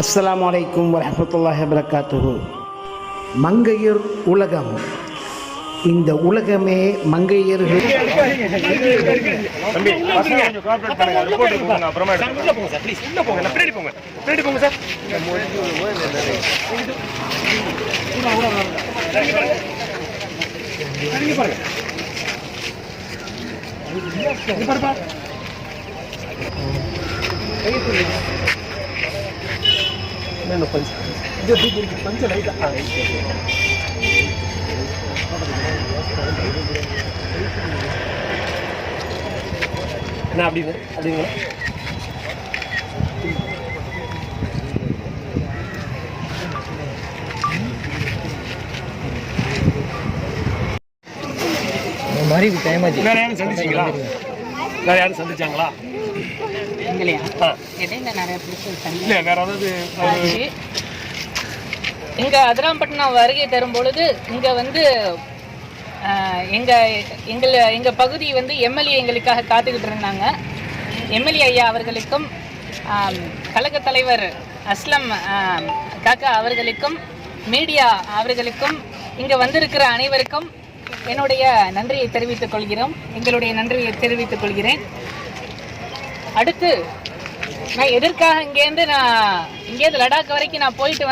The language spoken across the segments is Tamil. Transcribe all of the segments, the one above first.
அஸ்ஸலாமு அலைக்கும் வரஹ்மத்துல்லாஹி வபரகாத்துஹு. மங்கையர் உலகம், இந்த உலகமே மங்கையர்கள். கொஞ்சம் லைட்டா என்ன அப்படிங்க அப்படிங்களா? மாதிரி டைம் ஆச்சு. வேற யாரும் சந்திச்சிங்களா? வேற யாரும் சந்திச்சாங்களா? இல்லையா? இடையில நிறைய பிரச்சனை இல்லை, வேற ஏதாவது இங்கே அதிராம்பட்டினம் வருகை தரும் பொழுது இங்கே வந்து எங்கள் பகுதி வந்து எம்எல்ஏ எங்களுக்காக காத்துக்கிட்டு இருந்தாங்க. எம்எல்ஏ ஐயா அவர்களுக்கும் கழக தலைவர் அஸ்லம் காக்கா அவர்களுக்கும் மீடியா அவர்களுக்கும் இங்கே வந்திருக்கிற அனைவருக்கும் என்னுடைய நன்றியை தெரிவித்துக் கொள்கிறோம். எங்களுடைய நன்றியை தெரிவித்துக் கொள்கிறேன். அடுத்து நான் எதற்காக இங்கேருந்து லடாக் வரைக்கும் நான் போயிட்டு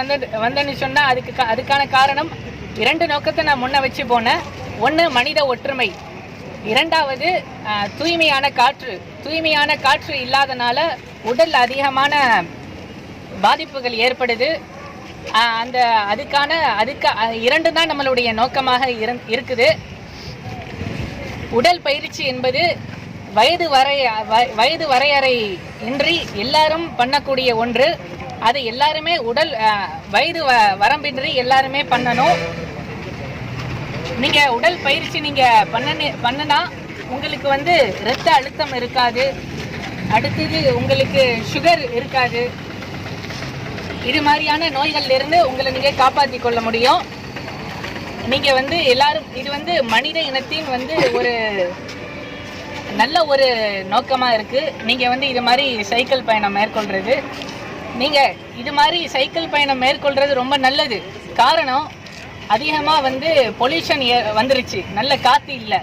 வந்தேன்னு சொன்னால் அதுக்கான காரணம் 2 நோக்கத்தை நான் முன்ன வச்சு போனேன். ஒன்று, மனித ஒற்றுமை. 2வது, தூய்மையான காற்று இல்லாதனால உடல் அதிகமான பாதிப்புகள் ஏற்படுது. அதுக்கு 2 தான் நம்மளுடைய நோக்கமாக இருக்குது. உடல் பயிற்சி என்பது வயது வரையறை இன்றி எல்லாரும் பண்ணக்கூடிய ஒன்று. அது எல்லாருமே வயது வரம்பின்றி எல்லாருமே பண்ணணும். நீங்க உடல் பயிற்சி நீங்க பண்ணுனா உங்களுக்கு வந்து இரத்த அழுத்தம் இருக்காது. அடுத்தது உங்களுக்கு சுகர் இருக்காது. இது மாதிரியான நோய்கள்ல இருந்து உங்களை நீங்க காப்பாற்றி கொள்ள முடியும். நீங்க வந்து எல்லாரும் இது வந்து மனித இனத்தின் வந்து ஒரு நல்ல ஒரு நோக்கமாக இருக்குது. நீங்கள் வந்து இது மாதிரி சைக்கிள் பயணம் மேற்கொள்கிறது, நீங்கள் இது மாதிரி சைக்கிள் பயணம் மேற்கொள்கிறது ரொம்ப நல்லது. காரணம், அதிகமாக வந்து பொல்யூஷன் வந்துருச்சு, நல்ல காற்று இல்லை.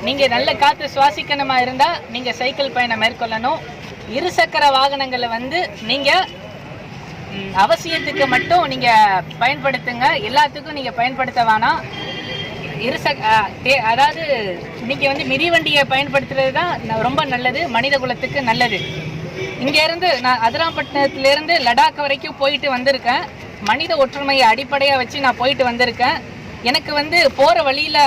நீங்கள் நல்ல காற்று சுவாசிக்கணுமா இருந்தால் நீங்கள் சைக்கிள் பயணம் மேற்கொள்ளணும். 2 சக்கர வாகனங்களை வந்து நீங்கள் அவசியத்துக்கு மட்டும் நீங்கள் பயன்படுத்துங்க, எல்லாத்துக்கும் நீங்கள் பயன்படுத்த வேணாம். அதாவது நீங்கள் வந்து மிதிவண்டியை பயன்படுத்துறது தான் ரொம்ப நல்லது, மனித குலத்துக்கு நல்லது. இங்கேருந்து நான் அதிராம்பட்டினத்திலேருந்து லடாக் வரைக்கும் போயிட்டு வந்திருக்கேன். மனித ஒற்றுமையை அடிப்படையாக வச்சு நான் போயிட்டு வந்திருக்கேன். எனக்கு வந்து போகிற வழியில்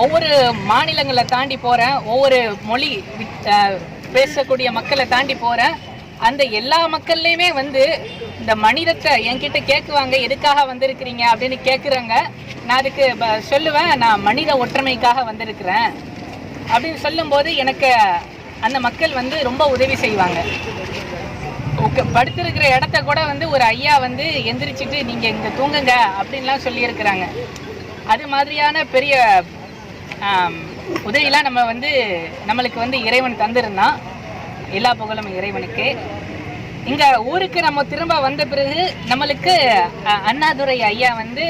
ஒவ்வொரு மாநிலங்களை தாண்டி போகிறேன், ஒவ்வொரு மொழி பேசக்கூடிய மக்களை தாண்டி போகிறேன். அந்த எல்லா மக்கள்லையுமே வந்து இந்த மனிதத்தை என்கிட்ட கேட்குவாங்க, எதுக்காக வந்திருக்கிறீங்க அப்படின்னு கேட்குறாங்க. நான் அதுக்கு சொல்லுவேன், நான் மனித ஒற்றுமைக்காக வந்திருக்கிறேன் அப்படின்னு சொல்லும்போது எனக்கு அந்த மக்கள் வந்து ரொம்ப உதவி செய்வாங்க. படுத்திருக்கிற இடத்த கூட வந்து ஒரு ஐயா வந்து எந்திரிச்சிட்டு நீங்கள் இங்கே தூங்குங்க அப்படின்லாம் சொல்லியிருக்கிறாங்க. அது மாதிரியான பெரிய உதவிலாம் நம்மளுக்கு வந்து இறைவன் தந்திருந்தான். எல்லா புகழும் இறைவனுக்கு. இங்கே ஊருக்கு நம்ம திரும்ப வந்த பிறகு நம்மளுக்கு அண்ணாதுரை ஐயா வந்து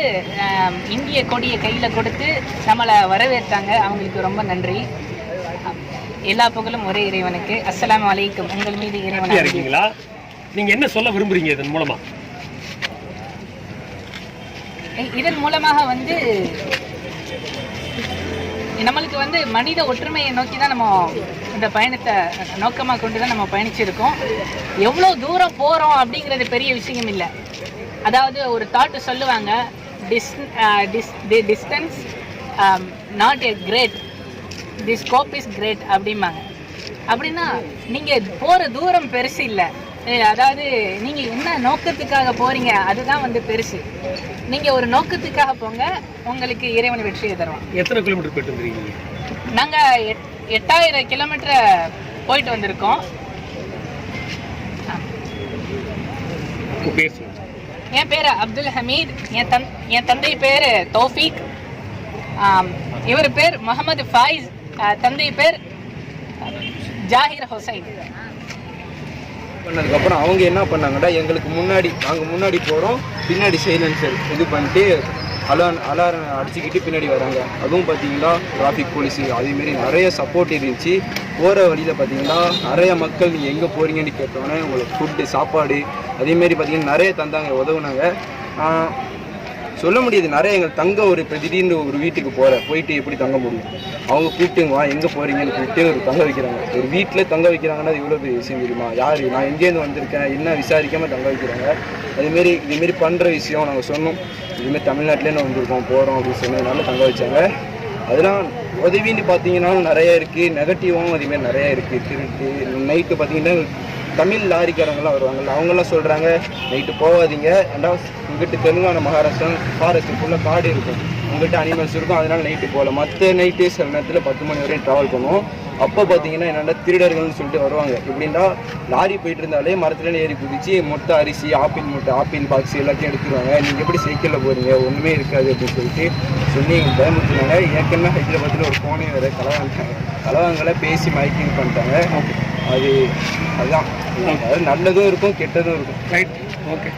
இந்திய கொடியை கையில் கொடுத்து நம்மளை வரவேற்றாங்க. அவங்களுக்கு ரொம்ப நன்றி. எல்லா புகழும் ஒரே இறைவனுக்கு. அஸ்ஸலாமு அலைக்கும். உங்கள் மீது இறைவன் இருக்கீங்களா? நீங்கள் என்ன சொல்ல விரும்புகிறீங்க இதன் மூலமாக வந்து நம்மளுக்கு வந்து மனித ஒற்றுமையை நோக்கி தான் நம்ம இந்த பயணத்தை நோக்கமாக கொண்டு தான் நம்ம பயணிச்சிருக்கோம். எவ்வளோ தூரம் போகிறோம் அப்படிங்கிறது பெரிய விஷயம் இல்லை. அதாவது ஒரு தாட்டு சொல்லுவாங்க, distance not a great, the scope is great அப்படிம்பாங்க. அப்படின்னா நீங்கள் போகிற தூரம் பெருசு இல்லை, அதாவது நீங்கள் என்ன நோக்கத்துக்காக போகிறீங்க அதுதான் வந்து பெருசு. நீங்கள் ஒரு நோக்கத்துக்காக போங்க, உங்களுக்கு இறைவன் வெற்றியை தருவோம். எத்தனை கிலோமீட்டர் போயிட்டு வந்துருக்கீங்க? நாங்கள் 8000 கிலோமீட்டர் போயிட்டு வந்திருக்கோம். என் பேர் அப்துல் ஹமீத், என் தந்தை பேர் தௌஃபீக், இவர் பேர் முகமது ஃபாயிஸ், தந்தை பேர் ஜாகிர் ஹுசைன். பண்ணதுக்கப்புறம் அவங்க என்ன பண்ணாங்கன்னா எங்களுக்கு முன்னாடி நாங்கள் முன்னாடி போகிறோம், பின்னாடி சைலன்சர் இது பண்ணிட்டு அலாரம் அடிச்சுக்கிட்டு பின்னாடி வராங்க. அதுவும் பார்த்தீங்கன்னா டிராஃபிக் போலீஸு அதேமாரி நிறைய சப்போர்ட் இருந்துச்சு. போகிற வழியில் பார்த்தீங்கன்னா நிறைய மக்கள் நீங்கள் எங்கே போகிறீங்கன்னு கேட்டோன்னே உங்களுக்கு ஃபுட்டு சாப்பாடு அதேமாரி பார்த்தீங்கன்னா நிறைய தந்தாங்க, உதவுனாங்க. சொல்ல முடியாது நிறைய எங்கள் தங்க ஒரு இப்போ திடீர்னு ஒரு வீட்டுக்கு போயிட்டு எப்படி தங்க முடியும், அவங்க கூப்பிட்டுங்க வா எங்கே போகிறீங்கன்னு கூப்பிட்டு ஒரு தங்க வைக்கிறாங்க. ஒரு வீட்டில் தங்க வைக்கிறாங்கன்னா அது எவ்வளோ பெரிய விஷயம் தெரியுமா? யார் நான் எங்கேருந்து வந்திருக்கேன் என்ன விசாரிக்காமல் தங்க வைக்கிறாங்க. அதேமாரி இதுமாரி பண்ணுற விஷயம் நாங்கள் சொன்னோம், இதுமாரி தமிழ்நாட்டிலேருந்து வந்திருக்கோம் போகிறோம் அப்படின்னு சொன்னதுனால தங்க வச்சாங்க. அதெல்லாம் உதவின்னு பார்த்தீங்கன்னா நிறைய இருக்குது, நெகட்டிவாகவும் அதேமாரி நிறையா இருக்குது. திருட்டு நைட்டு பார்த்தீங்கன்னா தமிழ் லாரிக்காரங்களாம் வருவாங்கள்ல, அவங்கெல்லாம் சொல்கிறாங்க நைட்டு போகாதீங்க, ரெண்டாவது உங்கள்கிட்ட தெலுங்கானா மகாராஷ்டிரா ஃபாரஸ்ட்டு ஃபுல்லாக காடு இருக்கும், உங்கள்கிட்ட அனிமல்ஸ் இருக்கும், அதனால் நைட்டு போகல. மற்ற நைட்டு சில நேரத்தில் 10 மணி வரையும் ட்ராவல் பண்ணுவோம். அப்போ பார்த்தீங்கன்னா என்னென்னா திருடர்கள்னு சொல்லிட்டு வருவாங்க. எப்படின்னா லாரி போயிட்டு இருந்தாலே மரத்துலேருந்து ஏறி குதிச்சு மொட்டை அரிசி ஆப்பிள் பாக்ஸ் எல்லாத்தையும் எடுத்துருவாங்க. நீங்கள் எப்படி சைக்கிளில் போகிறீங்க ஒன்றுமே இருக்காது அப்படின்னு சொல்லிட்டு சொல்லி எங்களுக்கு பயமுறுத்துனாங்க. ஏற்கனவே ஹைதராபாத்தில் ஒரு ஃபோனே வேறு கலவாங்கலை பேசி மைக்கிங் பண்ணிட்டாங்க. அதுதான் அதாவது நல்லதும் இருக்கும் கெட்டதும் இருக்கும். Right, okay.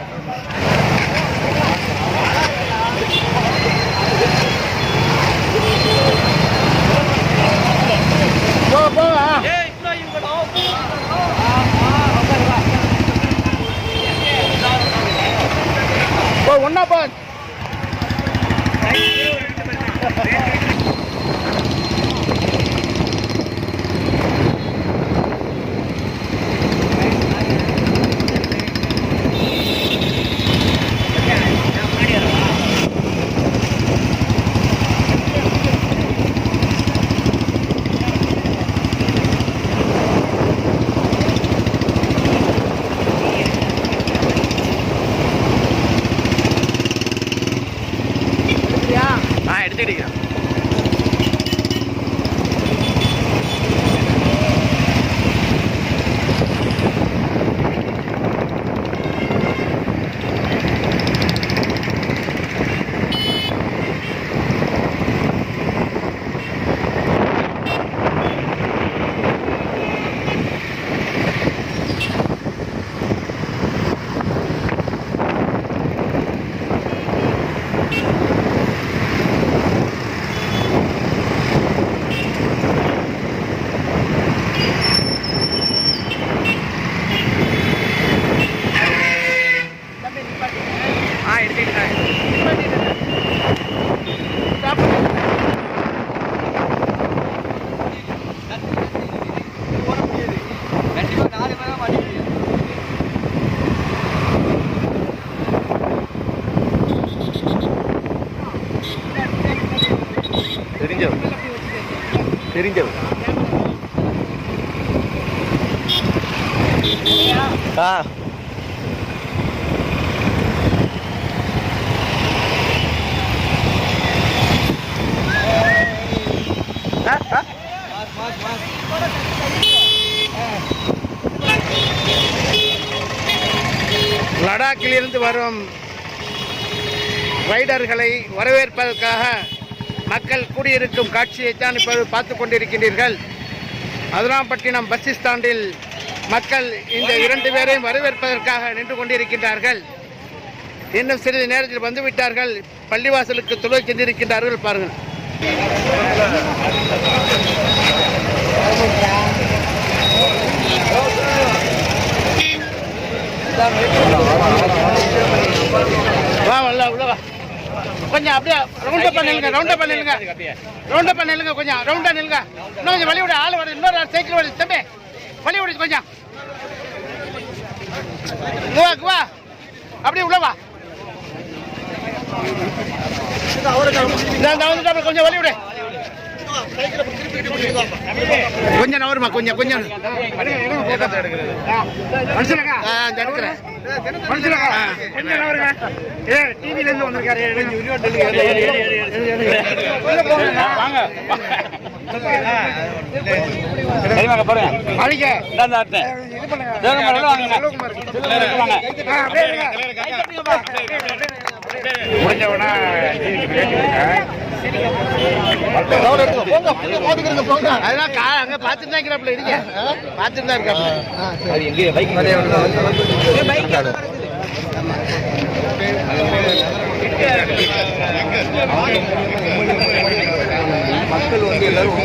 ஒன்னா போ எடுத்துக்கிட்டீங்க. தெரிஞ்சவர் லடாக்கிலிருந்து வரும் ரைடர்களை வரவேற்பதற்காக மக்கள் கூடியிருக்கும் காட்சியைத்தான் இப்போது பார்த்து கொண்டிருக்கின்றீர்கள். அதிராம்பட்டினம் பஸ் ஸ்டாண்டில் மக்கள் இந்த 2 பேரையும் வரவேற்பதற்காக நின்று கொண்டிருக்கின்றார்கள். இன்னும் சிறிது நேரத்தில் வந்துவிட்டார்கள். பள்ளிவாசலுக்கு தொழுகை சென்றிருக்கின்றார்கள். பாருங்கள். வா வல்ல உள்ள வா. கொஞ்சம் அப்படியே ரவுண்டப் பண்ணிடுங்க, கொஞ்சம் ரவுண்டா நில்லுங்க. இன்னும் கொஞ்சம் வழி விட ஆள் வருது, இன்னொரு சைக்கிள் வருது. தம்பி வழி விடு கொஞ்சம். வா அப்படியே உள்ள வா. கொஞ்சம் வழி விடு, கொஞ்சம் நவருமா, கொஞ்சம் மனுஷனக்கா எடுக்கிறேன். டிவில இருந்து வந்திருக்காரு. முடிஞ்சவனா அதெல்லாம் அங்க பார்த்துட்டு தான் இருக்கிறாப்புல இருக்க பார்த்துட்டு தான் இருக்காப்புல. மக்கள் வந்து எல்லாரும்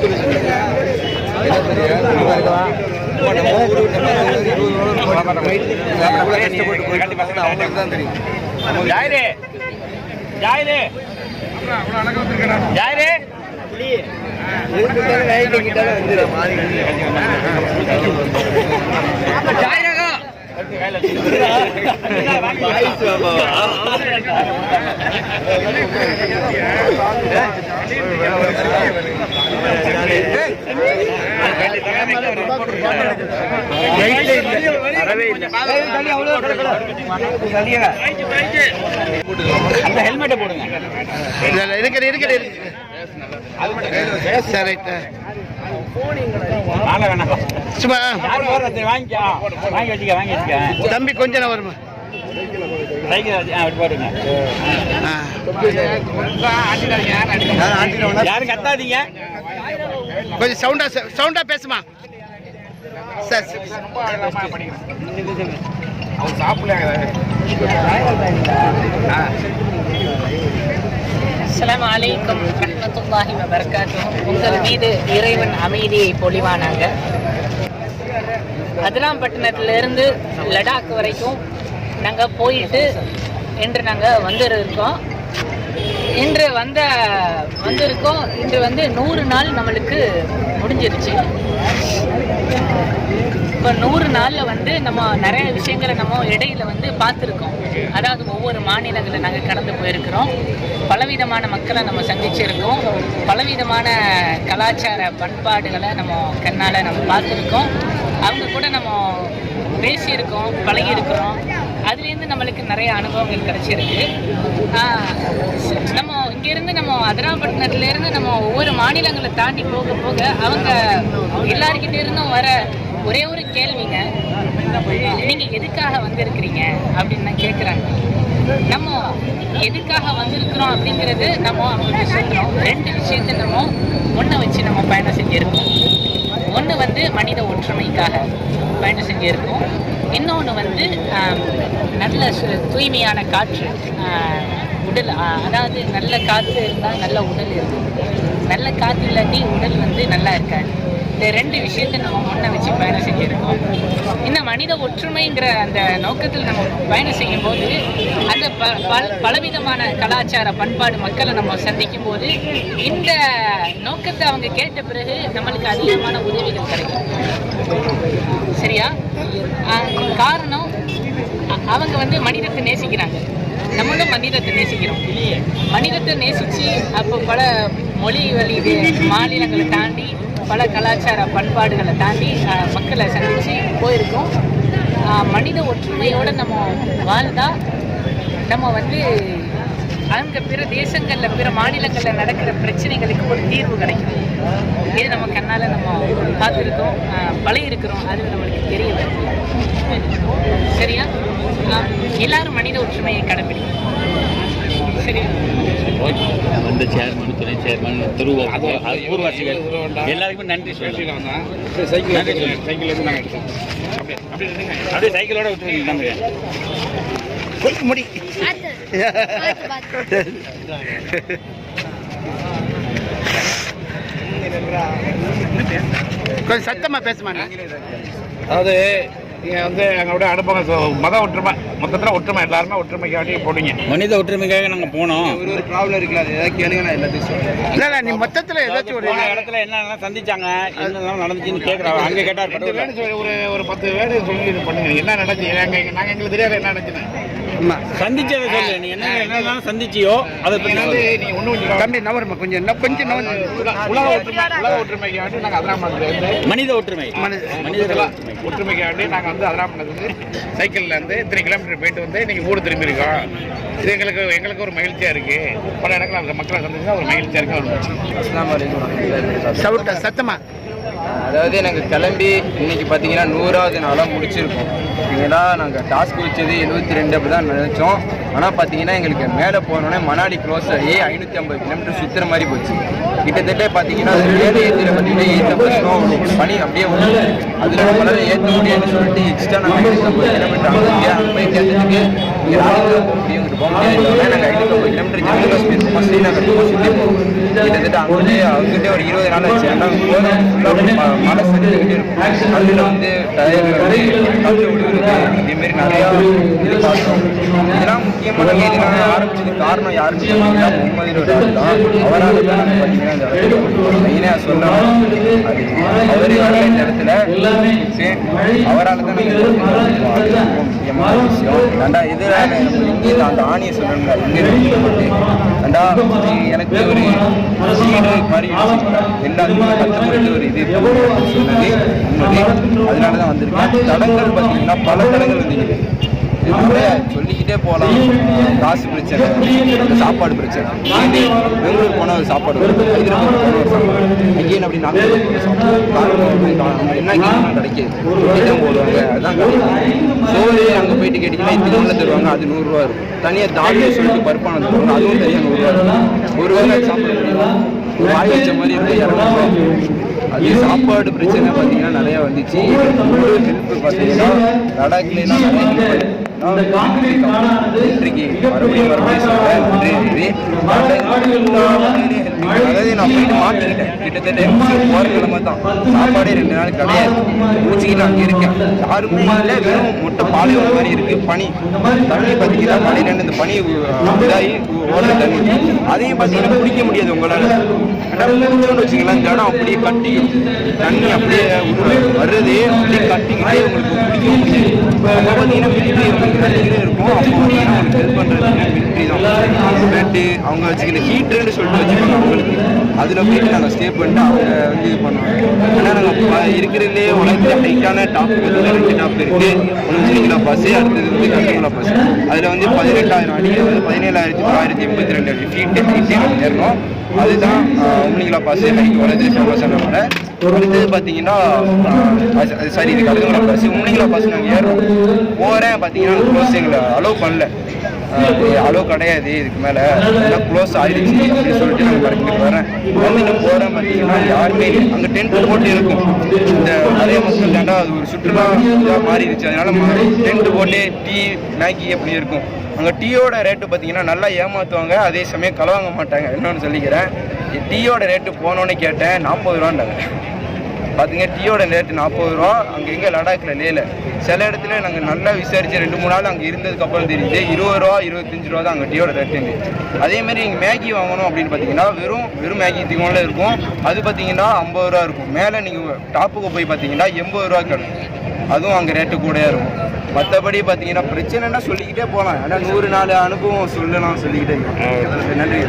ஹெல்மெட்டை போடுங்க. தம்பி கொஞ்சம் நான் வருமா யாரும் கத்தாதீங்க, கொஞ்சம் சவுண்டா பேசுமா சார். அஸ்ஸலாமு அலைக்கும் ரஹ்மத்துல்லாஹி வ பரக்காத்துஹு. உங்கள் மீது இறைவன் அமைதியை பொழிவானாங்க. அதிராம்பட்டினத்திலிருந்து லடாக் வரைக்கும் நாங்கள் போயிட்டு இன்று நாங்கள் வந்திருக்கோம். இன்று வந்திருக்கோம். இன்று 100 நாள் நம்மளுக்கு முடிஞ்சிருச்சு. இப்போ 100 நாளில் நம்ம நிறைய விஷயங்களை நம்ம இடையில பார்த்துருக்கோம். அதாவது ஒவ்வொரு மாநிலங்களை நாங்கள் கடந்து போயிருக்கிறோம். பலவிதமான மக்களை நம்ம சந்திச்சிருக்கோம். பலவிதமான கலாச்சார பண்பாடுகளை நம்ம கண்ணால் நம்ம பார்த்துருக்கோம். அவங்க கூட நம்ம பேசியிருக்கோம், பழகியிருக்கிறோம். அதுலேருந்து நம்மளுக்கு நிறைய அனுபவங்கள் கிடைச்சிருக்கு. நம்ம இங்கேருந்து நம்ம அதிராம்பட்டினத்துலேருந்து நம்ம ஒவ்வொரு மாநிலங்களை தாண்டி போக போக அவங்க எல்லாருக்கிட்டே இருந்தும் வர ஒரே ஒரு கேள்விங்க, நீங்கள் எதுக்காக வந்திருக்கிறீங்க அப்படின்னு கேட்குறாங்க. நம்ம எதுக்காக வந்திருக்கிறோம் அப்படிங்கிறது நம்ம அவங்களுக்கு சொல்கிறோம். 2 விஷயத்தை நம்ம ஒன்றை வச்சு நம்ம பயணம் செஞ்சுருக்கோம். ஒன்று மனித ஒற்றுமைக்காக பயணம் செஞ்சுருக்கோம். இன்னொன்று நல்ல தூய்மையான காற்று, உடல், அதாவது நல்ல காற்று இருந்தால் நல்ல உடல் இருக்கும். நல்ல காற்று இல்லாட்டி உடல் நல்லா இருக்காது. இந்த 2 விஷயத்தை நம்ம முன்ன வச்சு பயணம் செஞ்சுருக்கோம். இந்த மனித ஒற்றுமைங்கிற அந்த நோக்கத்தில் நம்ம பயணம் செய்யும்போது அந்த பலவிதமான கலாச்சார பண்பாடு மக்களை நம்ம சந்திக்கும் போது இந்த நோக்கத்தை அவங்க கேட்ட பிறகு நம்மளுக்கு அதிகமான உதவிகள் கிடைக்கும். சரியா? காரணம் அவங்க மனிதத்தை நேசிக்கிறாங்க. நம்மளும் மனிதத்தை நேசிக்கிறோம். மனிதத்தை நேசித்து அப்போ பல மொழி வழி மாநிலங்களை தாண்டி பல கலாச்சார பண்பாடுகளை தாண்டி மக்களை சந்தித்து போயிருக்கோம். மனித ஒற்றுமையோடு நம்ம வாழ்ந்தால் நம்ம அங்கே பிற தேசங்களில் பிற மாநிலங்களில் நடக்கிற பிரச்சனைகளுக்கு ஒரு தீர்வு கிடைக்கும். இது நம்ம கண்ணால் நம்ம பார்த்துருக்கோம், பழகிருக்கிறோம். அது நம்மளுக்கு தெரியல. சரியா? எல்லாரும் மனித ஒற்றுமையை கடைபிடிக்கும். சரியா? அந்த சேர்மன், துணை சேர்மன், ஊர்வாசிகள் எல்லாருக்குமே நன்றி சொல்லலாம். அப்படியே சைக்கிளோட விட்டுருக்கீங்க. முடி கொஞ்சம் சத்தமா பேசுமா. அதாவது நீங்கள் எங்களோட அனுபவம் மத ஒற்றுமை, மொத்தத்தில் ஒற்றுமை, எல்லாருமே ஒற்றுமைக்காண்டி போனீங்க. மனித ஒற்றுமைக்காக நாங்கள் போனோம். ஒரு ப்ராப்ளம் இருக்குல்ல, அது ஏதாவது கேளுங்க, நான் எல்லாத்தையும் சொல்றேன். இல்லை நீ மொத்தத்தில் ஏதாச்சும் ஒரு இடத்துல என்னென்ன சந்திச்சாங்க, என்னெல்லாம் நடந்துச்சுன்னு கேட்குறாங்க. அங்கே கேட்டார். ஒரு 10 வேடு சொல்லி இது பண்ணுங்க. என்ன நடந்துச்சு? நாங்கள் எங்களுக்கு தெரியாது என்ன நடந்துச்சுன்னு. சந்திச்சதை சொல்லு. நீ என்னெல்லாம் சந்திச்சியோ அதை பற்றி நீ ஒன்றும் தம்பி நவருமா கொஞ்சம் உலக ஒற்றுமைக்காண்டி நாங்கள் அதிராமணத்துலேருந்து மனித ஒற்றுமை ஒற்றுமைக்காண்டி நாங்கள் அதிராமணத்துலேருந்து சைக்கிள்லேருந்து இத்தனை கிலோமீட்டர் போயிட்டு இன்னைக்கு ஊர் திரும்பி இருக்கோம். இது எங்களுக்கு ஒரு மகிழ்ச்சியாக இருக்குது. பல இடங்கள் அந்த மக்களை சந்திச்சா ஒரு மகிழ்ச்சியாக இருக்குது. அஸ்ஸலாமு அலைக்கும். சத்தமா. அதாவது நாங்கள் கிளம்பி இன்னைக்கு பார்த்தீங்கன்னா 100வது நாளாக முடிச்சிருக்கோம். இங்கேதான் நாங்கள் டாஸ்க் வச்சது 72 அப்படி தான் நினச்சோம். ஆனால் பார்த்தீங்கன்னா எங்களுக்கு மேலே போனோடனே மணாலி க்ளோஸ் ஆகி 550 கிலோமீட்டர் சுற்றுற மாதிரி போச்சு. கிட்டத்தட்ட பார்த்தீங்கன்னா அது மேலே ஏற்றியில் பார்த்தீங்கன்னா 850 பனி அப்படியே வந்து அதில் நம்மளால் ஏற்ற முடியாதுன்னு சொல்லிட்டு எக்ஸ்ட்ரா நாங்கள் 550 கிலோமீட்டர் அங்கே போய் கேட்டதுக்கு இங்கே நாளைக்கு போக முடியாது. நாங்கள் 550 கிலோமீட்டர் ஜம்மு காஷ்மீர் ஸ்ரீநகர் சுற்றி போவோம். கிட்டத்தட்ட அங்கிட்டே ஒரு 20 நாள் ஆச்சு. ஏன்னா ஃபுல்லாக மழை சரிஞ்சுக்கிட்டே இருக்கும். அதில் வந்து டயர் வந்து கல் விழுகிறது இதேமாரி நிறையா இது பார்த்தோம். இதெல்லாம் முக்கியமான இதெல்லாம் ஆரம்பிச்சதுக்கு காரணம் யாருன்னு பார்த்தீங்கன்னா முகமது ஒரு ஆள் தான். அவரால் தான் நாங்கள் பார்த்தீங்கன்னா இந்த இடத்துல மெயினாக சொல்லலாம். அது அவரே வரல இந்த இடத்துல அவரால் தான் நாங்கள் முக்கியமான விஷயம். ரெண்டா எதிராக இங்கே அந்த ஆணியை சொல்லணுங்க ரெண்டா எனக்கு ஒரு சீடு மாதிரி எல்லாத்துக்குமே கற்றுக்கிறது ஒரு இது சொன்னது உண்மை. அதனால தான் வந்திருக்கேன். தடங்கள் பார்த்தீங்கன்னா பல தடங்கள் வந்துருக்கு. நிறைய சொல்லிக்கிட்டே போகலாம். காசு பிரச்சனை, சாப்பாடு பிரச்சனை. பெங்களூர் போனால் ஒரு சாப்பாடு வரும், ஹைதராபாத் போனால் ஒரு சாப்பாடு, அங்கேயும் அப்படி நாங்கள் நம்ம என்ன கேட்கணும் கிடைக்காது. தான் போடுவாங்க, அதுதான் கிடைக்கும். சோறு அங்கே போயிட்டு கேட்டிங்கன்னா இத்தனை தருவாங்க, அது 100 ரூபா இருக்கும். தனியாக தாலியை சொல்லிட்டு பருப்பான தருவாங்க, அதுவும் தனியாக 100 ரூபா இருக்கும். ஒரு வேளை சாப்பிட முடியும், வாய் வச்ச மாதிரி இருக்கும் 200 ரூபா. அது சாப்பாடு பிரச்சனை பார்த்தீங்கன்னா நிறையா வந்துச்சு. ஹெல்ப்பு பார்த்தீங்கன்னா லடாக்லாம் நிறைய இன்றைக்கு மறுபடியும் சொல்கிறேன். அதாவது நான் போயிட்டு மாட்டிக்கிட்டேன். கிட்டத்தட்ட போகிற நிலைமை தான். சாப்பாடே 2 நாள் கிடையாது. முடிச்சுக்கிட்டு அங்கே இருக்கேன். யாருமே இல்லை, வெறும் முட்டை பாலைவன மாதிரி இருக்குது. பனி தண்ணி பார்த்தீங்கன்னா பனிலேருந்து இந்த பனி இதாகி ஓடுற தண்ணி, அதையும் பார்த்தீங்கன்னா குடிக்க முடியாது உங்களால். குடிச்சோன்னு வச்சுக்கலாம், இந்த இடம் அப்படியே கட்டிக்கும். தண்ணி அப்படியே வர்றதே அப்படியே கட்டிக்கிட்டே உங்களுக்கு குடிக்க முடியாது. அப்போ பார்த்தீங்கன்னா மிலிட்ரி இருக்கும், அப்போ பார்த்தீங்கன்னா உங்களுக்கு ஹெல்ப் பண்ணுறதுக்கு மிலிட்ரி தான். பேட்டு அவங்க வச்சுக்கல ஹீட்டர்னு சொல்லிட்டு வச்சுக்கோங்க அவங்களுக்கு. அதில் போயிட்டு நாங்கள் ஸ்டே பண்ணிட்டு அவங்க வந்து இது பண்ணுவாங்க. ஏன்னா நாங்கள் இருக்கிறதுலே உலகத்தில் ஹைட்டான டாப் வந்து 2 டாப் இருக்குது. ஒன்று சிலிங்களா பஸ்ஸு, அடுத்தது வந்து கண்டிங்களா பஸ். அதில் வந்து 18,000 அடி, வந்து 17,982 அடி ஃபீட்டு ஹைட்டே நாங்கள் ஏறணும். அதுதான் உம்லிங்களா பாஸ் ஹைட் உலகத்தில் ஃபேமஸானோட. அடுத்தது பார்த்தீங்கன்னா சாரி இது கழுகுங்களா பாஸ். உம்லிங்களா பாஸ் நாங்கள் ஏறோம் போகிறேன் பார்த்தீங்கன்னா க்ளோஸ் எங்களை அலோவ் பண்ணல. அலோவ் கிடையாது இதுக்கு மேலே, எல்லாம் க்ளோஸ் ஆயிடுச்சு அப்படின்னு சொல்லிட்டு நாங்கள் பறக்கிட்டு வரேன். வந்துட்டு போகிறேன் பார்த்தீங்கன்னா யாருமே அங்கே டென்ட்டு போட்டு இருக்கும். இந்த நிறைய மக்கள் தாண்டா அது ஒரு சுற்றுலா இதாக மாறிடுச்சு. அதனால டென்ட்டு போட்டு டீ மேகி அப்படி இருக்கும். அங்கே டீயோட ரேட்டு பார்த்தீங்கன்னா நல்லா ஏமாற்றுவாங்க, அதே சமயம் கலவாங்க மாட்டாங்க. என்னன்னு சொல்லிக்கிறேன், டீயோட ரேட்டு போனோன்னே கேட்டேன் 40 ரூபாண்டாங்க. பார்த்துங்க, டீயோட ரேட்டு 40 ரூபா. அங்கே எங்கே லடாக்கில் லேல சில இடத்துல நாங்கள் நல்லா விசாரித்து 2-3 நாள் அங்கே இருந்ததுக்கப்புறம் தெரியுது 20 ரூபா 25 ரூபா தான் அங்கே டீயோட ரேட்டு. அதேமாதிரி இங்கே மேகி வாங்கணும் அப்படின்னு பார்த்தீங்கன்னா வெறும் மேகி திகோனில் இருக்கும். அது பார்த்தீங்கன்னா 50 ரூபா இருக்கும். மேலே நீங்கள் டாப்புக்கு போய் பார்த்தீங்கன்னா 80 ரூபா கிடைக்கும். அதுவும் அங்கே ரேட்டு கூடயே இருக்கும். மற்றபடி பார்த்தீங்கன்னா பிரச்சனைன்னா சொல்லிக்கிட்டே போகலாம். ஆனால் 100 நாள் அனுபவம் சொல்லலாம் சொல்லிக்கிட்டே இருக்கோம். நன்றி.